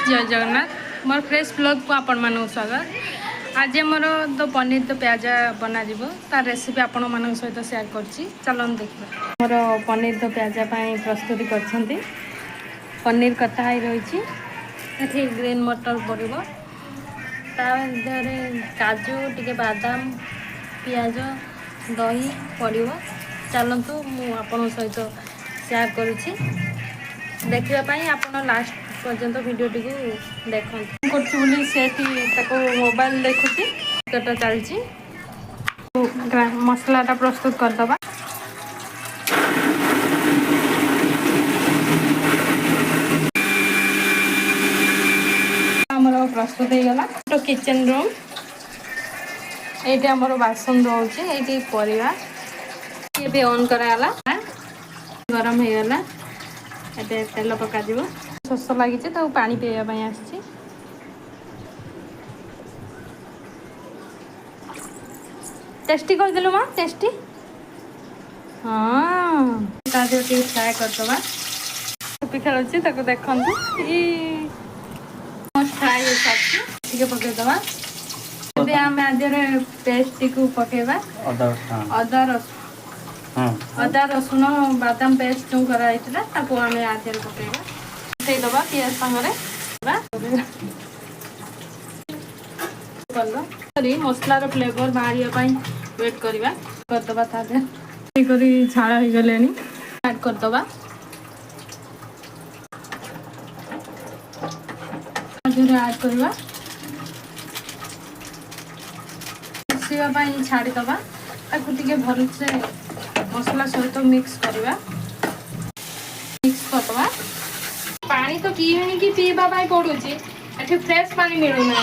जय जगन्नाथ मोर fresh blog को आपण मान स्वागत। आज मोर तो पनीर तो प्याज बना तार रेसिपी आपण मान सहित शेयर करछि। चलन देखिए मोर पनीर तो प्याज प्रस्तुति कर पनीर कटा ही रही ग्रीन मटर पड़ो काजू टिके बादाम पियाज दही पड़ो। चलतु मुझ सहित शेयर करुछि देखापी आप लास्ट पर्यंत वीडियो टी देखते मोबाइल देखुची चलती मसलाटा प्रस्तुत करदबा। आमर प्रस्तुत हो गला तो किचन रूम ये आमर बासन रोचे ये परिवा ये ऑन कराला गरम हो गला ए तेल पका शोष लगी तो पानी पीवाई आसी टेस्टी करदेलु माँ टेस्टी हाँ फ्राए करदबा टोपी खेलुची देखु फ्राए हो सारी पकईदबा। आम आज पेस्ट को पकेबा अदा रसुण बादाम पेस्ट जो कराई आम आज पकेबा दबा पियाज सांगे मसलार फ्लेवर बाहर वेट करवा करदबा झाड़ हो गले ऐड करदबा ऐड करवा मिसाई छाड़ीदबा टे भल से मसला सहित मिक्स करवा पानी तो कि पीवा पड़ू ये फ्रेश पानी मिलूना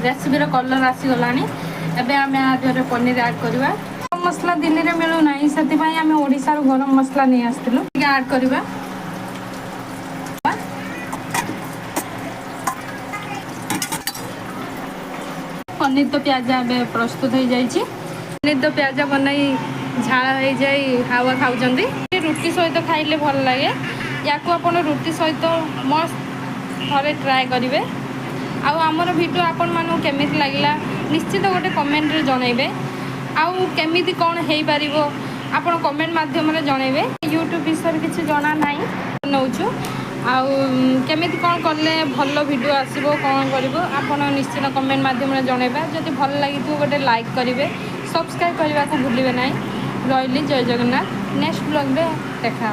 रेसिपीर कलर आसीगला एवं आम आज पनीर ऐड करवा। गरम मसला दिल्ली में मिलूना से आम ओडिशार गरम मसला नहीं आसलु ऐड करवा। पनीर तो प्याज ए प्रस्तुत हो जाइए। पनीर तो प्याज बनाई झाड़ा हो जाए हावा खाऊँ रुटी सहित खाइले भल लगे या रुटी सहित मस्त थे ट्राए करेंगे। आमर वीडियो आपण मानू केमी लगला निश्चित गोटे कमेंट रे जनइबे आउ केमी कौन हो पार आप कमेंट मध्यम जनइबे। यूट्यूब विषय किसी जना ना नौचु आमी कौन कले भल वीडियो आसो कौन कर निश्चित कमेंट मध्यम जनइबा। जदि भल लगी गोटे लाइक करेंगे सब्सक्राइब करने को भूलिए ना। रही जय जगन्नाथ नेक्स्ट ब्लॉग रे देखा।